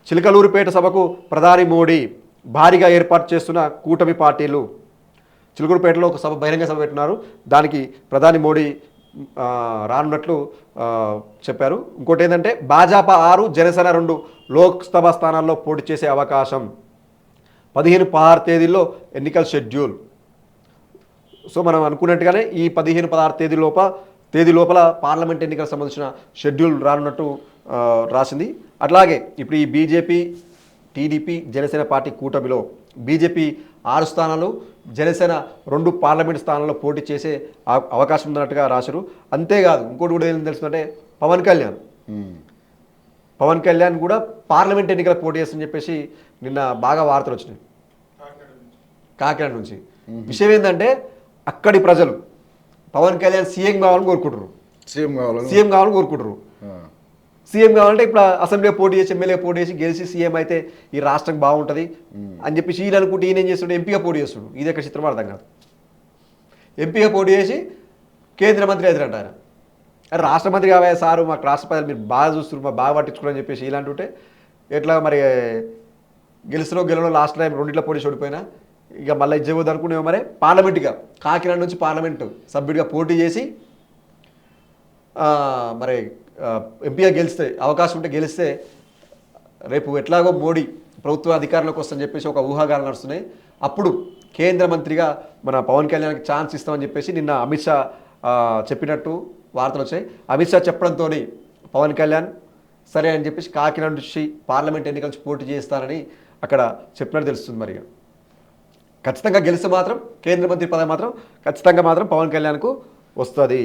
చిలకలూరిపేట సభకు ప్రధాని మోడీ భారీగా ఏర్పాటు చేస్తున్న కూటమి పార్టీలు. చిలకలూరిపేటలో ఒక సభ బహిరంగ సభ పెట్టినారు. దానికి ప్రధాని మోడీ రానున్నట్లు చెప్పారు. ఇంకోటి ఏంటంటే భాజపా 6, జనసేన 2 లోక్సభ స్థానాల్లో పోటీ చేసే అవకాశం. 15-16 తేదీల్లో ఎన్నికల షెడ్యూల్. సో మనం అనుకున్నట్టుగానే ఈ 15-16 తేదీ లోపల పార్లమెంట్ ఎన్నికలకు సంబంధించిన షెడ్యూల్ రానున్నట్టు రాసింది. అట్లాగే ఇప్పుడు ఈ బీజేపీ, టీడీపీ, జనసేన పార్టీ కూటమిలో బీజేపీ 6 స్థానాలు, జనసేన 2 పార్లమెంట్ స్థానాల్లో పోటీ చేసే అవకాశం ఉన్నట్టుగా రాశారు. అంతేకాదు ఇంకోటి కూడా ఏం తెలుస్తుందంటే పవన్ కళ్యాణ్ కూడా పార్లమెంట్ ఎన్నికలకు పోటీ చేస్తుందని చెప్పేసి నిన్న బాగా వార్తలు వచ్చినాయి కాకినాడ నుంచి. విషయం ఏంటంటే అక్కడి ప్రజలు పవన్ కళ్యాణ్ సీఎం కావాలని కోరుకుంటారు. సీఎం కావాలంటే ఇప్పుడు అసెంబ్లీలో పోటీ చేసి, ఎమ్మెల్యే పోటీ చేసి గెలిచి సీఎం అయితే ఈ రాష్ట్రం బాగుంటుంది అని చెప్పేసి ఈయన అనుకుంటే ఈయన ఏం చేస్తాడు, ఎంపీగా పోటీ చేస్తాడు. ఇది ఎక్కడ చిత్రం అర్థం కాదు. ఎంపీగా పోటీ చేసి కేంద్ర మంత్రి అవుతారంట ఆయన. రాష్ట్ర మంత్రి కావే సారు, మాకు రాష్ట్ర ప్రజలు మీరు బాగా చూస్తున్నారు, మాకు బాగా పట్టించుకోవాలని చెప్పేసి ఇలాంటి ఉంటే ఎట్లా మరి గెలవడం లాస్ట్ టైం 2 పోటీ ఓడిపోయినా ఇక మళ్ళీ ఇచ్చేవద్దు అనుకునేమో. మరి పార్లమెంట్గా కాకినాడ నుంచి పార్లమెంటు సభ్యుడిగా పోటీ చేసి మరి ఎంపీగా అవకాశం ఉంటే గెలిస్తే రేపు ఎట్లాగో మోడీ ప్రభుత్వ అధికారంలోకి వస్తుందని చెప్పేసి ఒక ఊహాగానాలు నడుస్తున్నాయి. అప్పుడు కేంద్ర మంత్రిగా మన పవన్ కళ్యాణ్కి ఛాన్స్ ఇస్తామని చెప్పేసి నిన్న అమిత్ షా చెప్పినట్టు వార్తలు వచ్చాయి. అమిత్ షా చెప్పడంతో పవన్ కళ్యాణ్ సరే అని చెప్పేసి కాకినాడ నుంచి పార్లమెంట్ ఎన్నికల నుంచి పోటీ చేస్తానని అక్కడ చెప్పినట్టు తెలుస్తుంది. మరి ఖచ్చితంగా గెలిస్తే మాత్రం కేంద్ర మంత్రి పదవి మాత్రం ఖచ్చితంగా మాత్రం పవన్ కళ్యాణ్కు వస్తుంది.